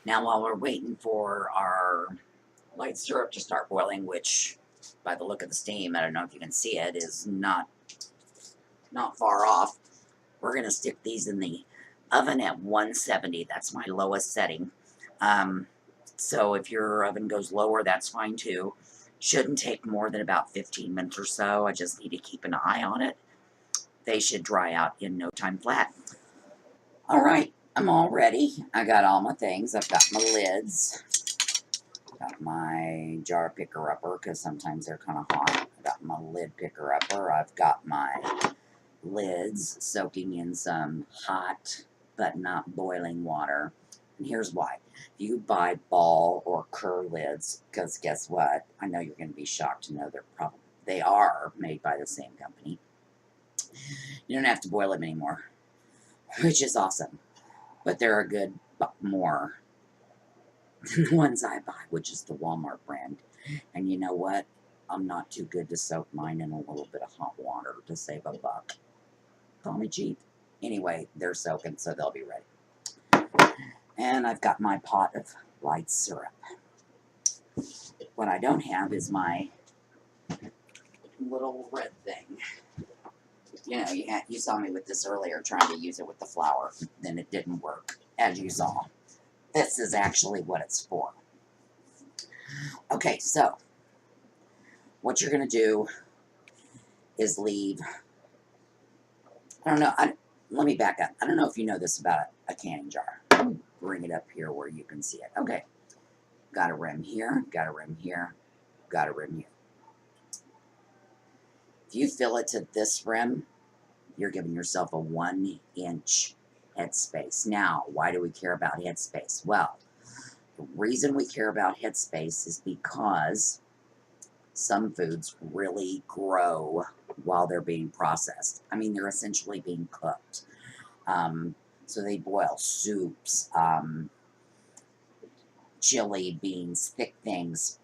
Now, while we're waiting for our light syrup to start boiling, which by the look of the steam, I don't know if you can see it, is not far off, we're going to stick these in the oven at 170. That's my lowest setting. So if your oven goes lower, that's fine too. Shouldn't take more than about 15 minutes or so. I just need to keep an eye on it. They should dry out in no time flat. All right, I'm all ready. I got all my things. I've got my lids. Got my jar picker-upper, because sometimes they're kind of hot. I've got my lid picker-upper. I've got my lids soaking in some hot but not boiling water. And here's why. You buy ball or cur lids, because guess what? I know you're going to be shocked to know they are made by the same company. You don't have to boil them anymore, which is awesome. But they're a good more than the ones I buy, which is the Walmart brand. And you know what? I'm not too good to soak mine in a little bit of hot water to save a buck. Call me cheap. Anyway, they're soaking, so they'll be ready. And I've got my pot of light syrup. What I don't have is my little red thing. You know, you saw me with this earlier, trying to use it with the flour. Then it didn't work, as you saw. This is actually what it's for. Okay, so what you're going to do is leave. I don't know. Let me back up. I don't know if you know this about a canning jar. Let me bring it up here where you can see it. Okay. Got a rim here. Got a rim here. Got a rim here. If you fill it to this rim, you're giving yourself a 1-inch headspace. Now, why do we care about headspace? Well, the reason we care about headspace is because some foods really grow while they're being processed. I mean, they're essentially being cooked. So they boil soups, chili, beans, thick things.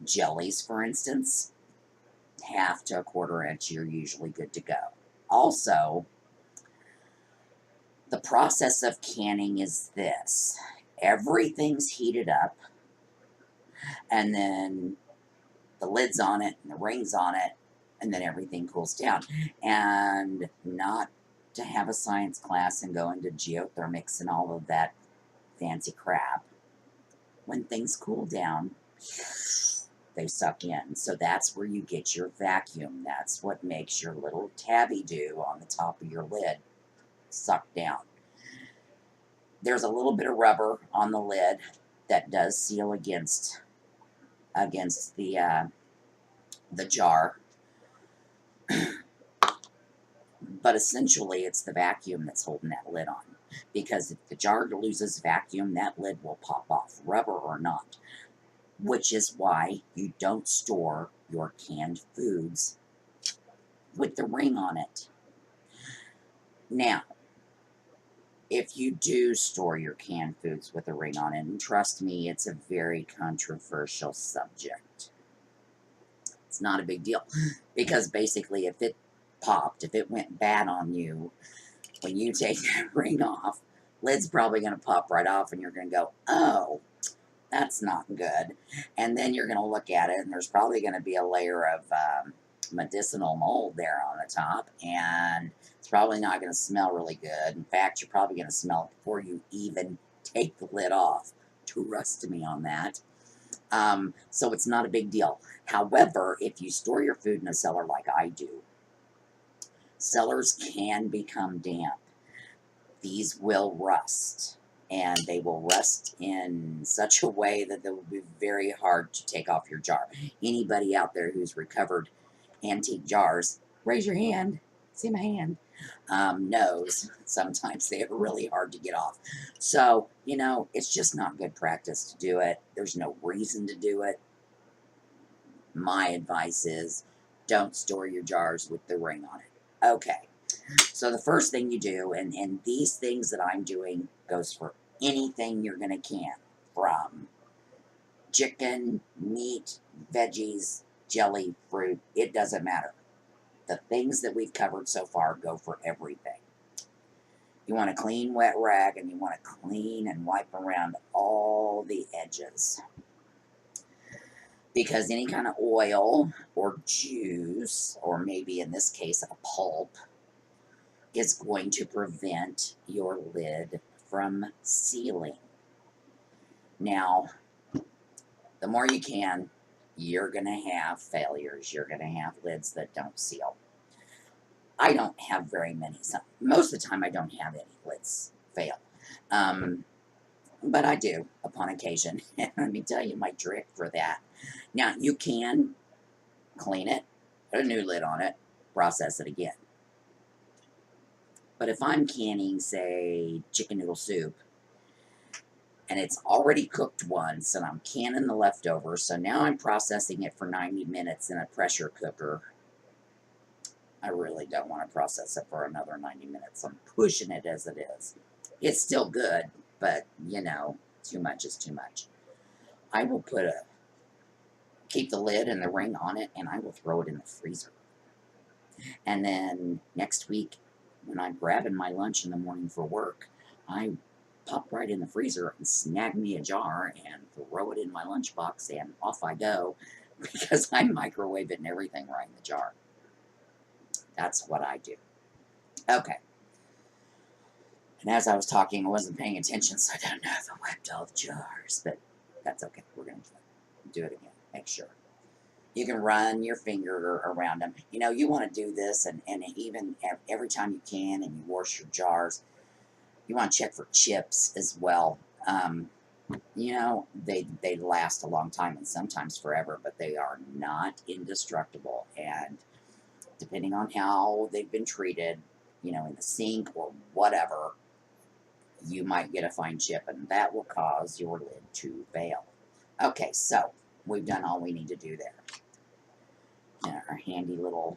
Jellies, for instance, 1/2 to 1/4 inch, you're usually good to go. Also, the process of canning is this. Everything's heated up, and then the lid's on it, and the ring's on it, and then everything cools down. And not to have a science class and go into geothermics and all of that fancy crap. When things cool down, they suck in. So that's where you get your vacuum. That's what makes your little tabby do on the top of your lid suck down. There's a little bit of rubber on the lid that does seal against the jar. But essentially, it's the vacuum that's holding that lid on. Because if the jar loses vacuum, that lid will pop off, rubber or not. Which is why you don't store your canned foods with the ring on it. Now, if you do store your canned foods with a ring on it, and trust me, it's a very controversial subject. It's not a big deal. Because basically, if it popped, if it went bad on you, when you take that ring off, lid's probably going to pop right off, and you're going to go, oh, that's not good. And then you're going to look at it, and there's probably going to be a layer of medicinal mold there on the top, and it's probably not going to smell really good. In fact, you're probably going to smell it before you even take the lid off. Trust me on that. So it's not a big deal. However, if you store your food in a cellar like I do, cellars can become damp. These will rust, and they will rust in such a way that they will be very hard to take off your jar. Anybody out there who's recovered antique jars, raise your hand. See my hand. Knows sometimes they are really hard to get off. So, you know, it's just not good practice to do it. There's no reason to do it. My advice is don't store your jars with the ring on it. Okay. So the first thing you do, and these things that I'm doing goes for anything you're going to can, from chicken, meat, veggies, jelly, fruit, it doesn't matter. The things that we've covered so far go for everything. You want a clean wet rag, and you want to clean and wipe around all the edges. Because any kind of oil or juice, or maybe in this case a pulp, is going to prevent your lid from sealing. Now, the more you can, you're going to have failures. You're going to have lids that don't seal. I don't have very many. Most of the time, I don't have any lids fail. But I do upon occasion. And let me tell you my trick for that. Now, you can clean it, put a new lid on it, process it again. But if I'm canning, say, chicken noodle soup, and it's already cooked once, and I'm canning the leftovers, so now I'm processing it for 90 minutes in a pressure cooker, I really don't want to process it for another 90 minutes. I'm pushing it as it is. It's still good, but, you know, too much is too much. I will keep the lid and the ring on it, and I will throw it in the freezer. And then next week, when I'm grabbing my lunch in the morning for work, I pop right in the freezer and snag me a jar and throw it in my lunchbox, and off I go, because I microwave it and everything right in the jar. That's what I do. Okay. And as I was talking, I wasn't paying attention, so I don't know if I wiped all the jars, but that's okay. We're going to do it again. Make sure. You can run your finger around them. You know, you want to do this, and even every time you can, and you wash your jars, you want to check for chips as well. You know, they last a long time and sometimes forever, but they are not indestructible. And depending on how they've been treated, you know, in the sink or whatever, you might get a fine chip, and that will cause your lid to fail. Okay, so we've done all we need to do there. And our handy little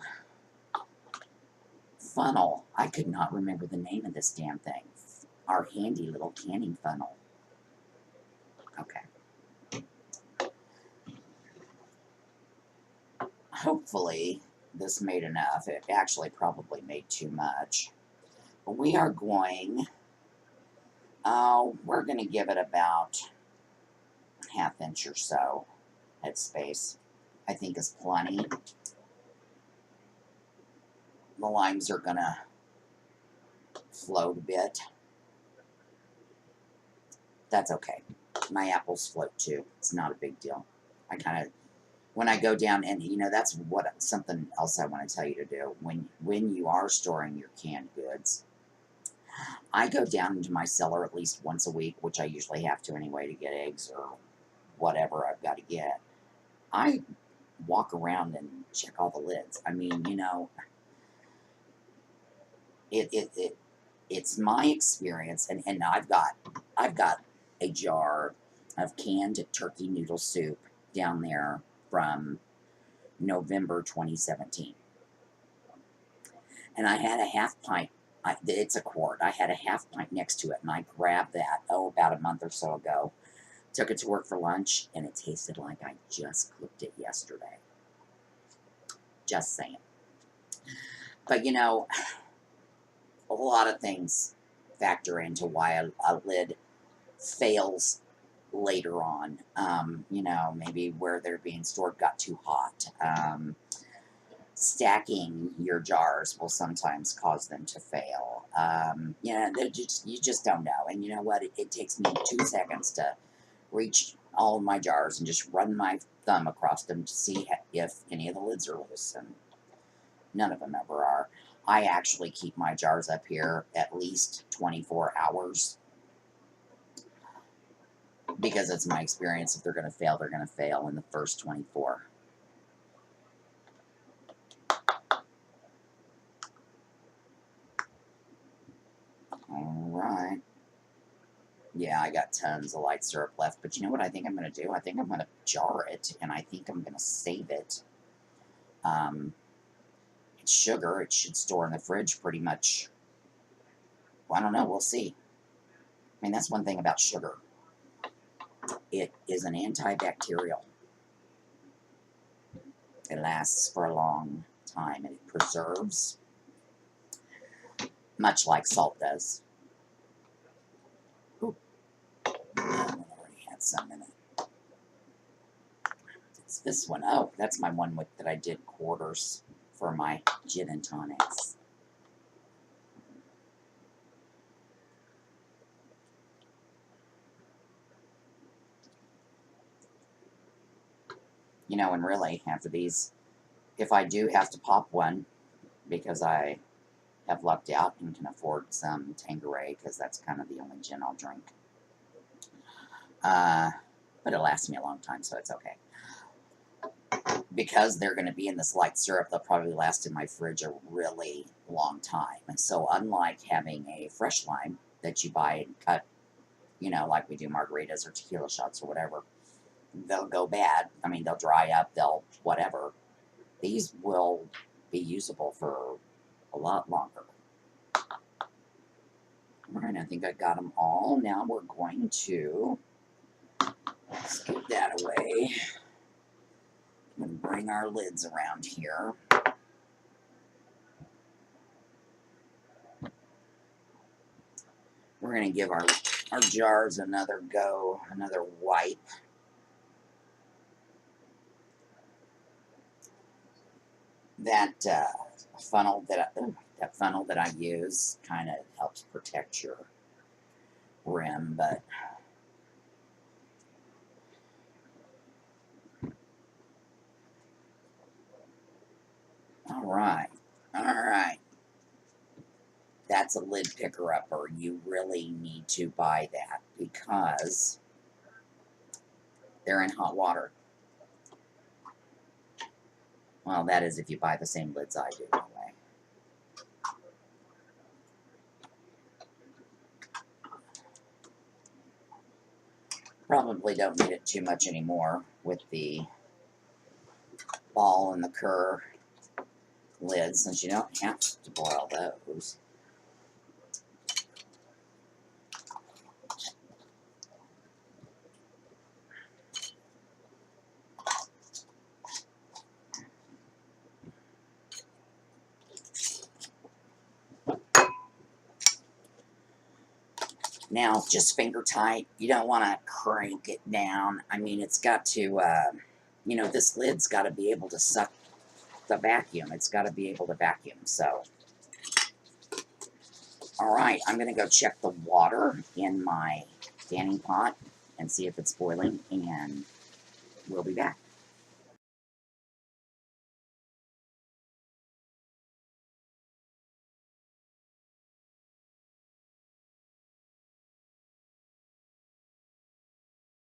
funnel. I could not remember the name of this damn thing. Our handy little canning funnel. Okay. Hopefully this made enough. It actually probably made too much. But we are going, we're going to give it about ½ inch or so head space. I think is plenty. The limes are going to float a bit. That's okay. My apples float too. It's not a big deal. I kind of, when I go down, and you know, that's something else I want to tell you to do. When you are storing your canned goods, I go down into my cellar at least once a week, which I usually have to anyway to get eggs or whatever I've got to get. I walk around and check all the lids. I mean, you know, it's my experience, and I've got a jar of canned turkey noodle soup down there from November 2017. And I had a half pint, it's a quart, I had a half pint next to it, and I grabbed that, about a month or so ago, took it to work for lunch, and it tasted like I just cooked it yesterday. Just saying. But you know, a lot of things factor into why a lid fails later on. You know, maybe where they're being stored got too hot. Stacking your jars will sometimes cause them to fail. You know, you just don't know. And you know what? It takes me 2 seconds to reach all of my jars and just run my thumb across them to see if any of the lids are loose. And none of them ever are. I actually keep my jars up here at least 24 hours. Because it's my experience, if they're going to fail, they're going to fail in the first 24. Alright. Yeah, I got tons of light syrup left, but you know what I think I'm going to do? I think I'm going to jar it, and I think I'm going to save it. It's sugar. It should store in the fridge pretty much. Well, I don't know. We'll see. I mean, that's one thing about sugar. It is an antibacterial. It lasts for a long time, and it preserves, much like salt does. some in it. It's this one. Oh, that's my one with that I did quarters for my gin and tonics. You know, and really, after these, if I do have to pop one, because I have lucked out and can afford some Tanqueray, because that's kind of the only gin I'll drink. But it lasts me a long time, so it's okay. Because they're going to be in this light syrup, they'll probably last in my fridge a really long time. And so unlike having a fresh lime that you buy and cut, you know, like we do margaritas or tequila shots or whatever, they'll go bad. I mean, they'll dry up, they'll whatever. These will be usable for a lot longer. All right, I think I got them all. Now we're going to scoop that away and bring our lids around here. We're going to give our jars another go, another wipe. That funnel that I use kind of helps protect your rim, but all right. That's a lid picker upper. You really need to buy that because they're in hot water. Well, that is if you buy the same lids I do anyway. Probably don't need it too much anymore with the ball and the cur lids, since you don't have to boil those. Now, just finger tight. You don't want to crank it down. I mean, it's got to, you know, this lid's got to be able to suck the vacuum. It's got to be able to vacuum. So, all right, I'm going to go check the water in my fanning pot and see if it's boiling, and we'll be back.